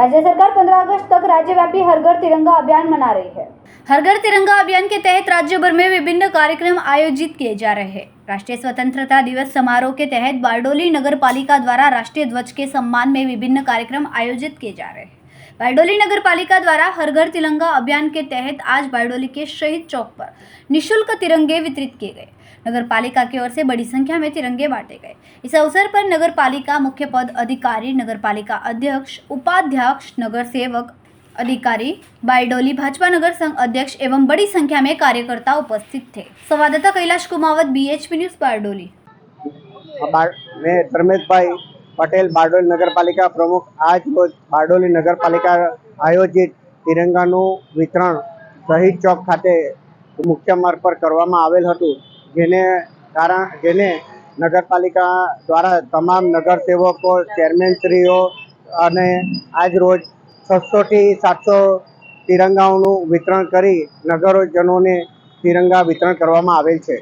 राज्य सरकार 15 अगस्त तक राज्यव्यापी हर घर तिरंगा अभियान मना रही है। हर घर तिरंगा अभियान के तहत राज्य भर में विभिन्न कार्यक्रम आयोजित किए जा रहे हैं। राष्ट्रीय स्वतंत्रता दिवस समारोह के तहत बारडोली नगर पालिका द्वारा राष्ट्रीय ध्वज के सम्मान में विभिन्न कार्यक्रम आयोजित किए जा रहे हैं। बारडोली नगर पालिका द्वारा हर घर तिरंगा अभियान के तहत आज बारडोली के शहीद चौक पर निःशुल्क तिरंगे वितरित किए गए। नगर पालिका की ओर से बड़ी संख्या में तिरंगे बांटे गए। इस अवसर पर नगर पालिका मुख्य पद अधिकारी, नगर पालिका अध्यक्ष, उपाध्यक्ष, नगर सेवक अधिकारी, बारडोली भाजपा नगर संघ अध्यक्ष एवं बड़ी संख्या में कार्यकर्ता उपस्थित थे। संवाददाता कैलाश कुमावत, BHP न्यूज, बारडोली। मैं धर्मेश भाई पटेल, बारडोली नगरपालिका प्रमुख। आज रोज बारडोली नगरपालिका आयोजित तिरंगाનું વિતરણ શહીદ ચોક ખાતે મુખ્ય માર્ગ પર કરવામાં આવેલ હતું, જેને નગરપાલિકા દ્વારા તમામ નગરસેવકો, ચેરમેનશ્રીઓ અને આજ રોજ 600 થી 700 તિરંગાઓનું વિતરણ કરી નગરજનોને તિરંગા વિતરણ કરવામાં આવેલ છે।